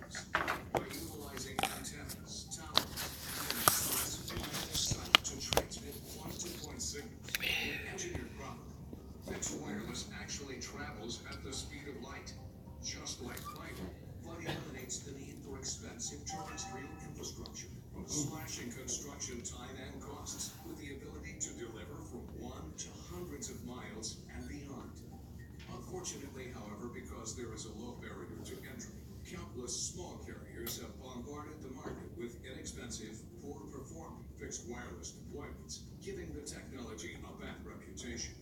cars. By utilizing antennas, towers, and a line of sight to transmit point-to-point signals, when engineered properly, fixed wireless actually travels at the speed of light, just like fiber, but eliminates the need for expensive terrestrial infrastructure, slashing construction time and costs with the ability to deliver from 1 to hundreds of miles and beyond. Unfortunately, however, because there is a low barrier to entry, countless small carriers have bombarded the market with inexpensive, poor-performing fixed wireless deployments, giving the technology a bad reputation.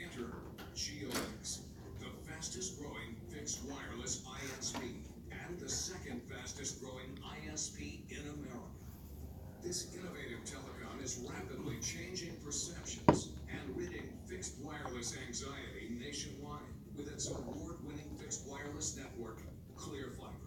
Enter GeoLinks, the fastest-growing fixed wireless ISP and the second fastest-growing ISP in America. This innovative telecom is rapidly changing perceptions and ridding fixed wireless anxiety nationwide with its award-winning fixed wireless network, ClearFiber.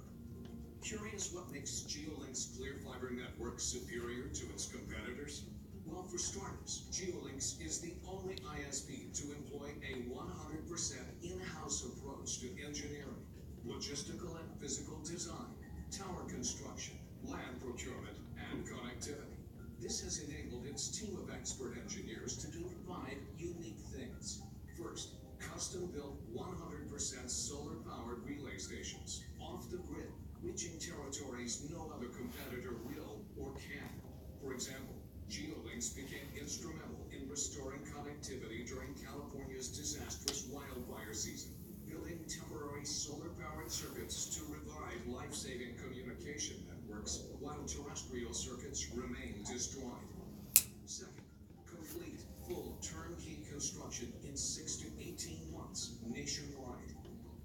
Curious what makes GeoLink's ClearFiber network superior to its competitors? Well, for starters, GeoLinks is the only ISP to employ a 100% in-house approach to engineering, logistical and physical design, tower construction, land procurement, and connectivity. This has enabled its team of expert engineers to do 5 unique things. First, custom-built 100% solar-powered relay stations off the grid, reaching territories no other competitor will or can. For example, GeoLinks became instrumental in restoring connectivity during California's disastrous wildfire season, building temporary solar-powered circuits to revive life-saving communication networks while terrestrial circuits remain destroyed. Second, complete, full turnkey construction in 6 to 18 months nationwide.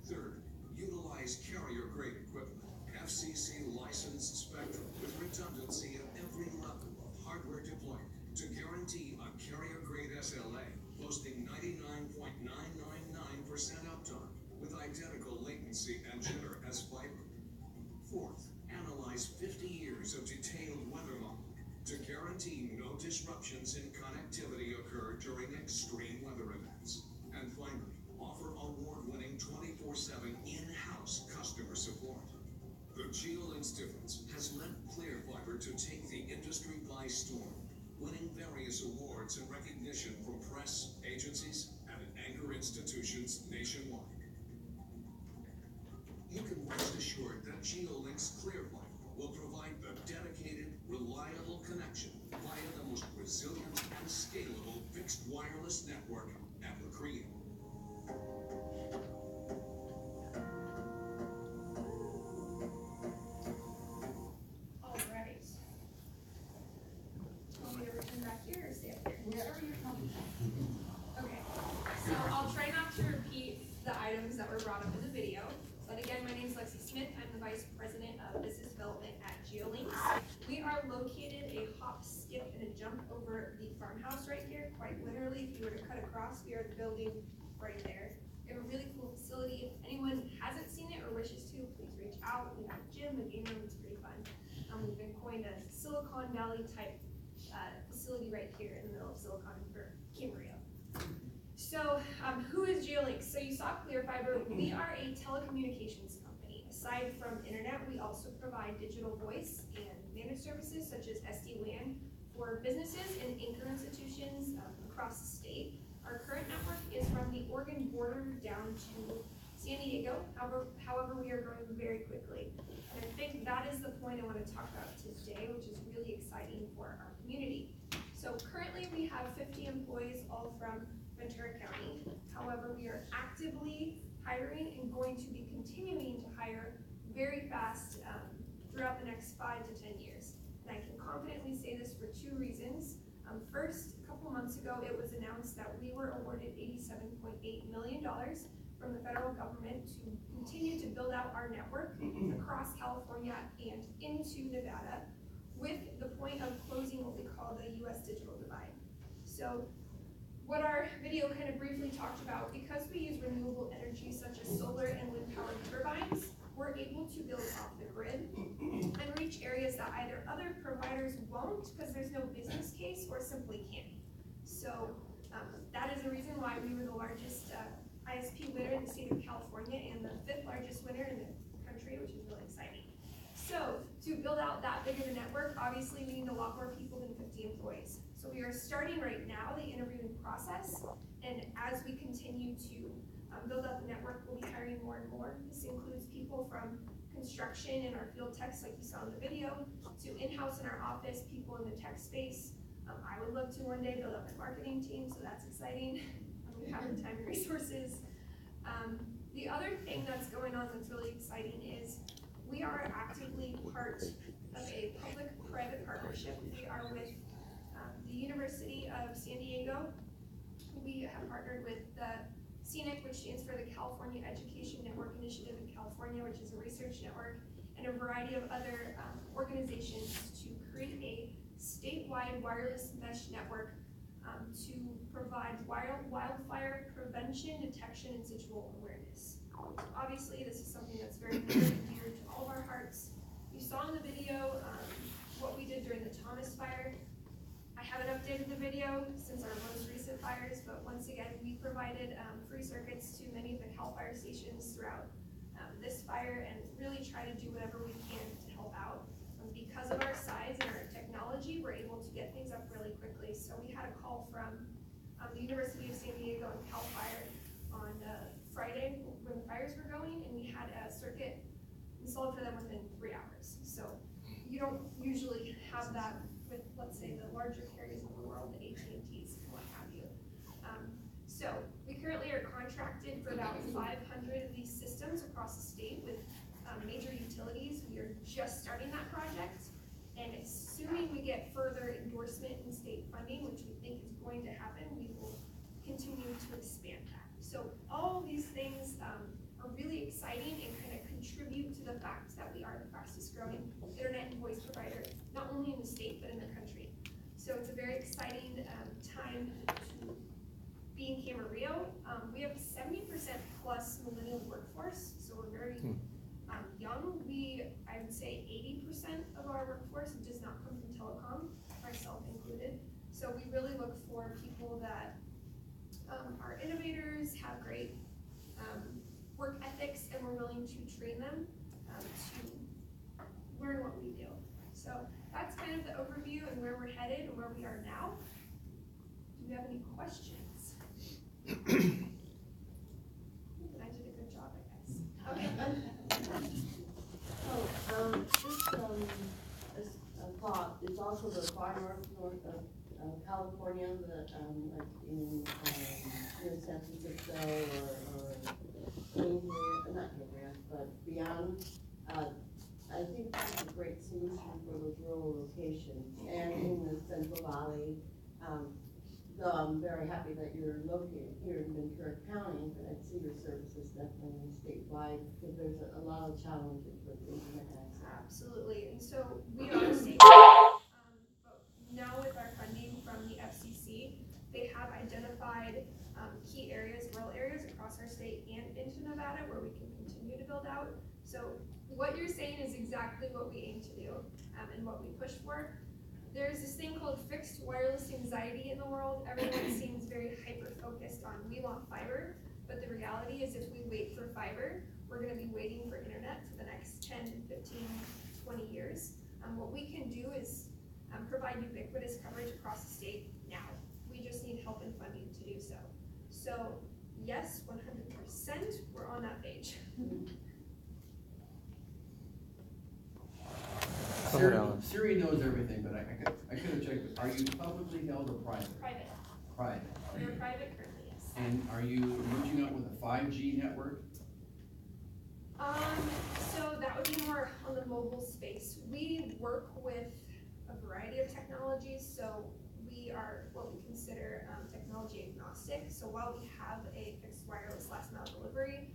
Third, utilize carrier-grade equipment, FCC licensed spectrum with redundancy at every level of hardware deployment to guarantee a carrier-grade SLA boasting 99.999% uptime with identical latency and jitter as fiber. Fourth, analyze 50 years of detailed weather modeling to guarantee no disruptions in connectivity occur during extreme weather events. And finally, offer award-winning 24/7 in-house customer support. The GeoLinks difference has led ClearFiber to take the industry by storm, winning various awards and recognition from press, agencies, and anchor institutions nationwide. You can rest assured that GeoLinks ClearFiber will provide the dedicated, reliable connection via the most resilient and scalable fixed wireless network ever created. All right. Want me to return back here or stay up here? Wherever you're comfortable. Okay. So I'll try not to repeat the items that were brought up in the video. But again, my name is Lexi Smith. I'm the Vice President of Business Development at GeoLinks. We are located a hop, skip, and a jump over the farmhouse right here. Quite literally, if you were to cut across, we are the building right there. We have a really cool facility. If anyone hasn't seen it or wishes to, please reach out. We have a gym, a game room. It's pretty fun. We've been coined a Silicon Valley type facility right here in the middle of Silicon for Cambria. So, who is GeoLinks? So you saw ClearFiber. We are a telecommunications company. Aside from internet, we also provide digital voice and managed services such as SD-WAN for businesses and anchor institutions across the state. Our current network is from the Oregon border down to San Diego. However, we are growing very quickly. And I think that is the point I want to talk about today, which is really exciting for our community. So currently we have 50 employees all from Ventura County. However, we are actively hiring and going to be continuing to hire very fast throughout the next 5 to 10 years. And I can confidently say this for 2 reasons. First, a couple months ago, it was announced that we were awarded $87.8 million from the federal government to continue to build out our network across California and into Nevada, with the point of closing what we call the U.S. digital divide. So what our video kind of briefly talked about, because we use renewable energy such as solar and wind powered turbines, we're able to build off the grid and reach areas that either other providers won't because there's no business case or simply can't. So that is the reason why we were the largest ISP winner in the state of California and the 5th largest winner in the country, which is really exciting. big of a network, obviously we need a lot more people than 50 employees. So we are starting right now the interviewing process, and as we continue to build out the network, we'll be hiring more and more. This includes people from construction and our field techs, like you saw in the video, to in-house in our office, people in the tech space. I would love to one day build up my marketing team, so that's exciting. We have the time and resources. The other thing that's going on that's really exciting is we are actively part of a public-private partnership. We are with the University of San Diego. We have partnered with the CNIC, which stands for the California Education Network Initiative in California, which is a research network, and a variety of other organizations to create a statewide wireless mesh network to provide wildfire prevention, detection, and situational awareness. Obviously, this is something that's very near and dear to all of our hearts. You saw in the video what we did during the Thomas fire. I haven't updated the video since our most recent fires, but once again, we provided free circuits to many of the CAL FIRE stations throughout this fire and really try to do whatever we can to help out. Because of our size and our technology, we're able to get things up really quickly. So we had a call from the University of San Diego and CAL FIRE on Friday when the fires were going, and we had a circuit installed for them within 3 hours. So you don't usually have that with, let's say, the larger carriers in the world, the AT&Ts and what have you. So we currently are contracted for about 500 of these systems across the state with major utilities. We are just starting that project, and assuming we get further endorsement and state funding, which we think is going to happen, we will continue to expand that. So all these things are really exciting and kind of contribute to the fact that we are the fastest growing internet and voice provider, not only in the state, but in the country. So it's a very exciting time to be in Camarillo. We have 70% plus millennial workforce, so we're very young. I would say 80% of our workforce does not come from telecom, myself included. So we really look for people that are innovators, have great work ethics, and we're willing to train them to learn what we do. So that's kind of the overview and where we're headed and where we are now. Do you have any questions? I did a good job, I guess. Okay. Just a thought, is also the far north of California, like in San Francisco or not Cambria, but beyond. I think that's a great solution for those rural locations and in the Central Valley. Though I'm very happy that you're located here in Ventura County, but I'd see your services definitely statewide because there's a lot of challenges with internet access. Absolutely, and so we are statewide, but now with our funding from the FCC, they have identified key areas, rural areas across our state and into Nevada where we can continue to build out. So what you're saying is exactly what we aim to do and what we push for. There's this thing called fixed wireless anxiety in the world. Everyone seems very hyper-focused on we want fiber, but the reality is if we wait for fiber, we're going to be waiting for internet for the next 10, 15, 20 years. What we can do is provide ubiquitous coverage across the state now. We just need help and funding to do so. So yes, 100%, we're on that page. Siri knows everything, but I could have checked. Are you publicly held or private? Private. Private. We're private currently, yes. And are you reaching out with a 5G network? So that would be more on the mobile space. We work with a variety of technologies, so we are what we consider technology agnostic. So while we have a fixed wireless last mile delivery,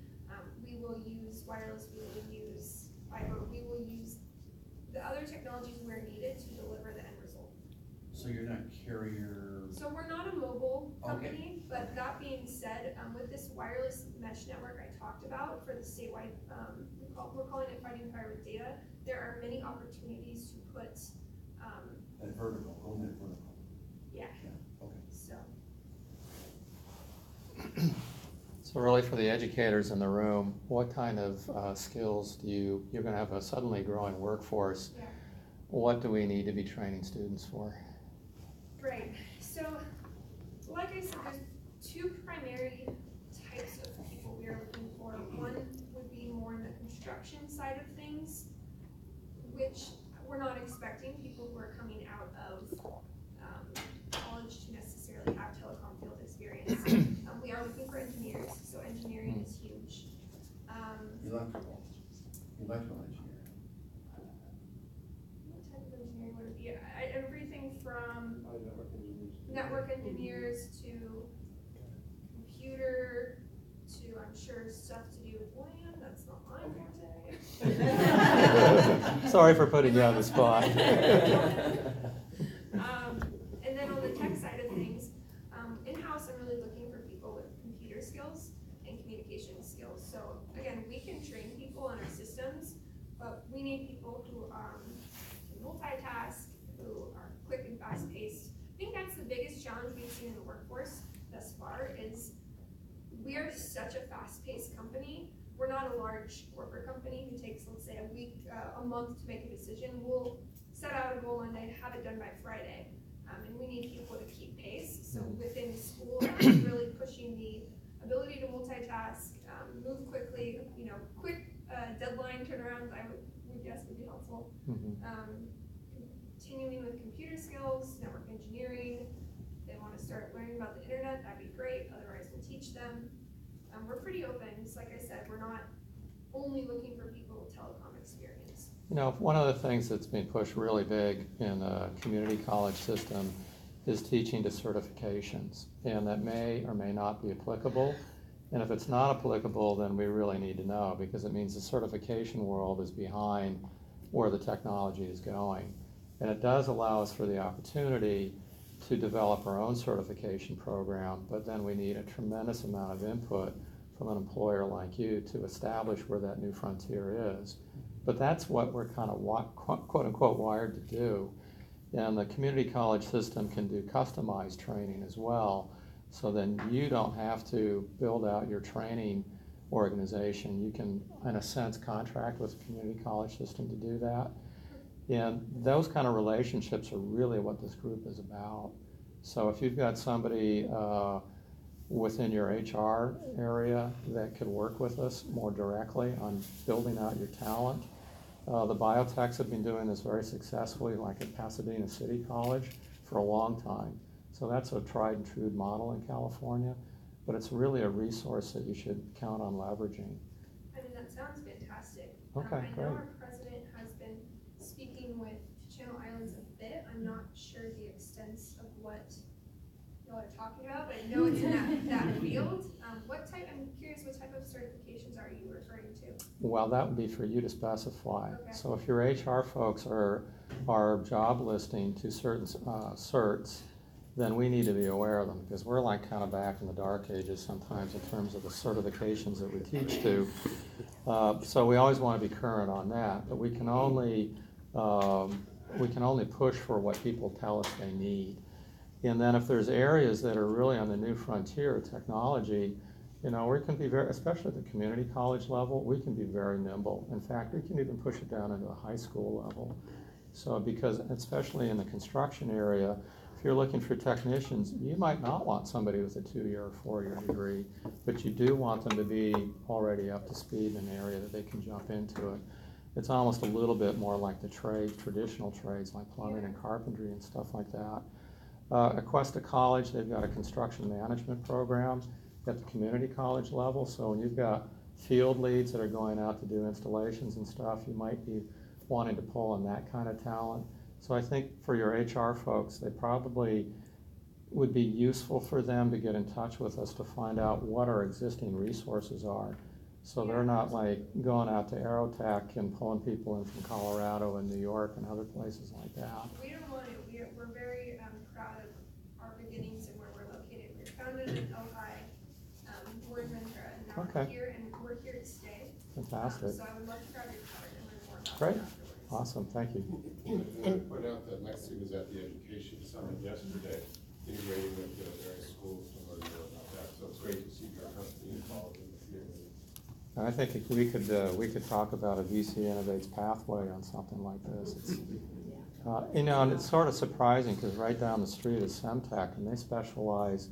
we will use wireless, we will use fiber, we will use the other technologies where needed to deliver the end result. So you're not carrier? So we're not a mobile company, Okay. but that being said, with this wireless mesh network I talked about for the statewide, we're calling it Fighting Fire with Data, there are many opportunities to put That vertical, on that vertical. yeah. Okay. So So really for the educators in the room, what kind of skills you're going to have a suddenly growing workforce. yeah. what do we need to be training students for? Right, so like I said, there's two primary types of people we are looking for. One would be more in the construction side of things, which we're not expecting people who are coming out of college to necessarily have telecom field experience. We are looking for engineers, so engineering is huge. Electrical engineer. What type of engineering would it be? Everything from network engineers to computer to, I'm sure, stuff to do with land. That's not my forte. Sorry for putting you on the spot. And then on the tech side of things, in-house, I'm really looking for people with computer skills and communication skills. So again, we can train people on our systems, but we need people who can multitask, who are quick and fast-paced. I think that's the biggest challenge we've seen in the workforce thus far is we are such a fast-paced company. We're not a large corporate company who takes, let's say, a week, a month to make a decision. We'll set out a goal and they have it done by Friday. And we need people to keep pace. So within school, really pushing the ability to multitask, move quickly, quick deadline turnarounds, I would guess would be helpful. Continuing with computer skills, network engineering. If they want to start learning about the internet, that'd be great. Otherwise, we'll teach them. We're pretty open. It's like I said, we're not only looking for people with telecom experience. One of the things that's been pushed really big in the community college system is teaching to certifications, and that may or may not be applicable. And if it's not applicable, then we really need to know, because it means the certification world is behind where the technology is going. And it does allow us for the opportunity to develop our own certification program, but then we need a tremendous amount of input from an employer like you to establish where that new frontier is. But that's what we're kind of quote unquote wired to do. And the community college system can do customized training as well. So then you don't have to build out your training organization. You can, in a sense, contract with the community college system to do that. And those kind of relationships are really what this group is about. So if you've got somebody within your HR area that could work with us more directly on building out your talent. The biotechs have been doing this very successfully, like at Pasadena City College, for a long time. So that's a tried and true model in California, but it's really a resource that you should count on leveraging. I mean, that sounds fantastic. Okay, I know great. our president has been speaking with Channel Islands a bit. I'm not sure the extent of what y'all are talking about, but I know it's in that field. I'm curious, what type of certifications are you referring to? Well, that would be for you to specify. Okay. So if your HR folks are job listing to certain certs, then we need to be aware of them, because we're like kind of back in the dark ages sometimes in terms of the certifications that we teach to. So we always want to be current on that, but we can only push for what people tell us they need. And then if there's areas that are really on the new frontier of technology, we can be very, especially at the community college level, we can be very nimble. In fact, we can even push it down into the high school level. So because, especially in the construction area, if you're looking for technicians, you might not want somebody with a 2-year or 4-year degree, but you do want them to be already up to speed in an area that they can jump into it. It's almost a little bit more like the traditional trades like plumbing and carpentry and stuff like that. At Cuesta College, they've got a construction management program at the community college level. So when you've got field leads that are going out to do installations and stuff, you might be wanting to pull on that kind of talent. So I think for your HR folks, they probably would be useful for them to get in touch with us to find out what our existing resources are. So they're not like going out to Aerotech and pulling people in from Colorado and New York and other places like that. We don't want to. We're very proud of our beginnings and where we're located. We were founded in Ojai, we're in Ventura, and now we're here, and we're here to stay. Fantastic. So I would love to grab your card and learn more about Great. it afterwards. Awesome, thank you. And point out that Lexi was at the Education Summit yesterday, integrating with the various schools to learn more about that. So it's great to see your company involved in the field. And I think if we could talk about a VC Innovates pathway on something like this. You know, and it's sort of surprising, because right down the street is Semtech, and they specialize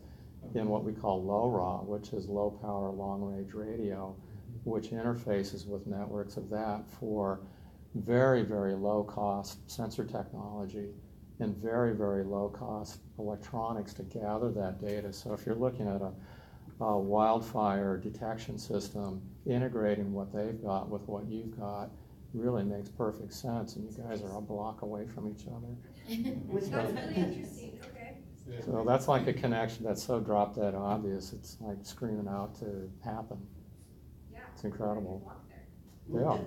in what we call LoRa, which is low power, long range radio, which interfaces with networks of that for very, very low cost sensor technology and very, very low cost electronics to gather that data. So if you're looking at a wildfire detection system, integrating what they've got with what you've got really makes perfect sense, and you guys are a block away from each other. That's really interesting, okay. So that's like a connection that's so drop dead obvious, it's like screaming out to happen. Yeah. It's incredible. Walk there. Yeah.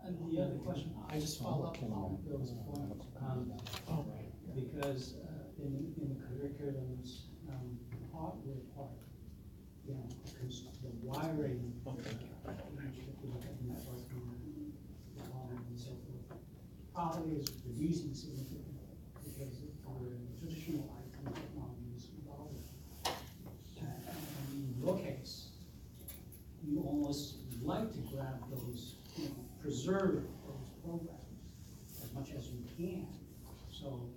And the other question, I just follow up on Bill's point, because in the curriculums, hardware part, you know, because the wiring, and so forth, probably is reducing significantly, because for the traditional IT technologies involved. And in your case, you almost like to grab those, you know, preserve those programs as much as you can. So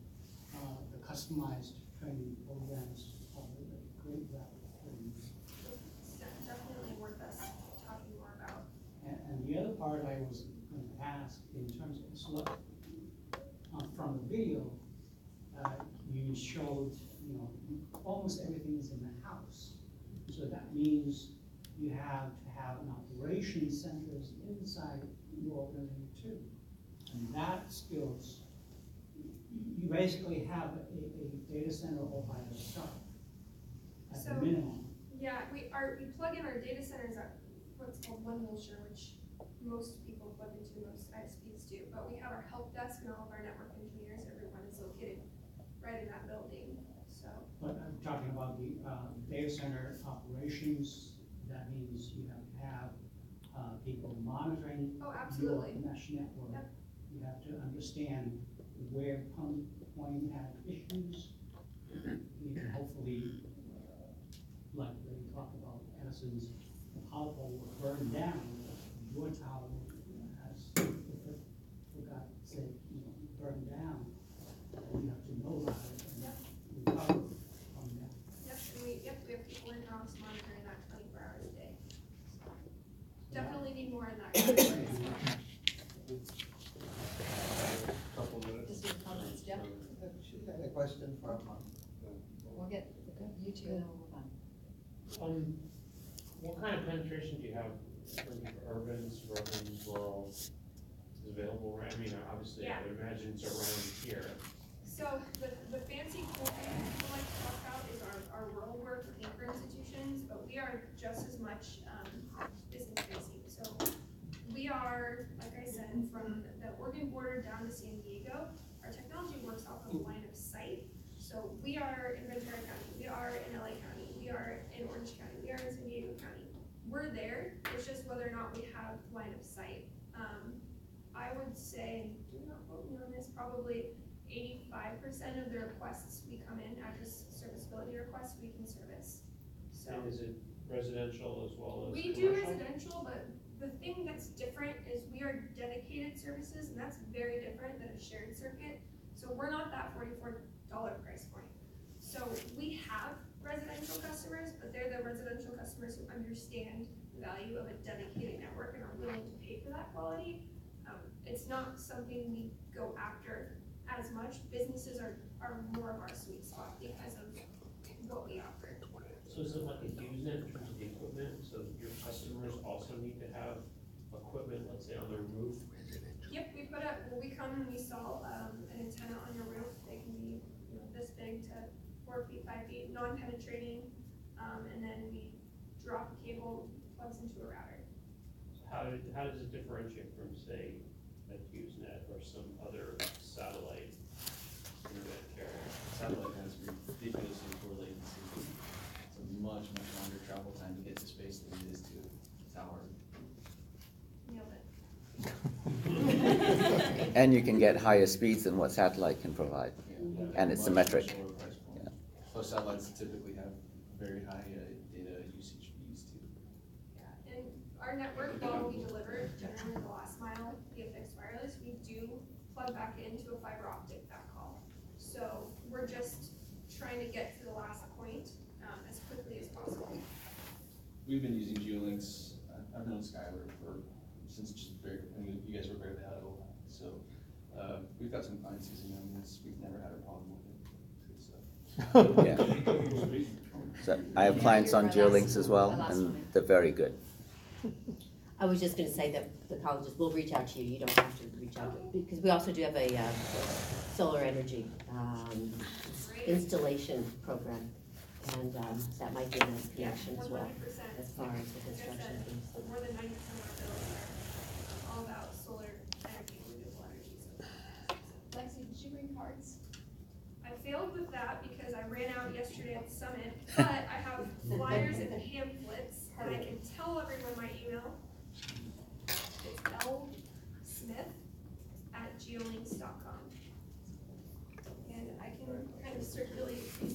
the customized training programs are a great route for you. It's definitely worth us talking more about. And the other part I was going to ask in terms of, so, from the video, you showed, you know, almost everything is in the house. So that means you have to have an operations centers inside your organization too. And that skills, you basically have a data center all by yourself at So, the minimum. Yeah, we plug in our data centers at what's called One Wilshire, which most people plug into, most ISPs do. But we have our help desk and all of our network engineers, everyone is located right in that building, so. But I'm talking about the data center operations. That means you have to have people monitoring Oh, your absolutely. mesh network. Yep. You have to understand where point had issues. You can hopefully, like they talk about Edison's, the power pole was burned down. Your tower has, for God's sake, you know, burned down. You have to know about it and recover from that. Yep, and we have people in-house monitoring that 24 hours a day. So, definitely need more in that category as well. Couple minutes. Just your comments, Jeff? She had a question from, We'll get you two and we'll move on. What kind of penetration do you have for urban, suburban, rural is available, right? I mean, obviously, I would imagine it's around here. So the fancy cool thing people like to talk about is our rural work with anchor institutions, but we are just as much business facing. So we are, like I said, from the Oregon border down to San Diego. Our technology works off of line of sight. So we are in Ventura County, we are in LA County, we are in Orange County, we are in San Diego County. We're there, it's just whether or not we have line of sight. I would say, do not quote me on this, probably 85% of the requests we come in, address serviceability requests, we can service. So And is it residential as well as we do commercial? residential, but the thing that's different is we are dedicated services, and that's very different than a shared circuit. So we're not that $44 price point. So we have residential customers, but they're the residential customers who understand the value of a dedicated network and are willing to pay for that quality. It's not something we go after as much. Businesses are more of our sweet spot because of what we offer. So is it like a Usenet in terms of the equipment, so your customers also need to have equipment, let's say on their roof? Yep, we put up, well, we come and we install an antenna on your roof. They can be, you know, this big to 4 feet, 5 feet, non-penetrating, and then we drop a cable, plugs into a router. So how does it differentiate from, say, a Usenet or some other satellite internet carrier? Satellite has ridiculously poor latency. It's a much longer travel time to get to space than it is to the tower. Nailed it. and you can get higher speeds than what satellite can provide. Yeah. And it's Much symmetric. lower price point. Yeah. Plus satellites typically have very high data usage fees too. Yeah, and our network, while we deliver generally the plug back into a fiber optic backhaul. So we're just trying to get to the last point, as quickly as possible. We've been using GeoLinks, I've known Skylar since just you guys were barely out of OHA, so, we've got some clients using them, and we've never had a problem with it. It's good stuff. Yeah. So I have clients on GeoLinks as well, and they're very good. I was just gonna say that the colleges will reach out to you, you don't have to reach out, because we also do have a, solar energy, installation program, and, that might be a nice connection as well, 100%. as far as the construction piece. More than 90% of our bills are all about solar energy, renewable energy. Lexi, did you bring cards? I failed with that because I ran out yesterday at the summit, but I have flyers and pamphlets, and I can tell everyone my email. It's lsmith@geolinks.com. And I can kind of circulate these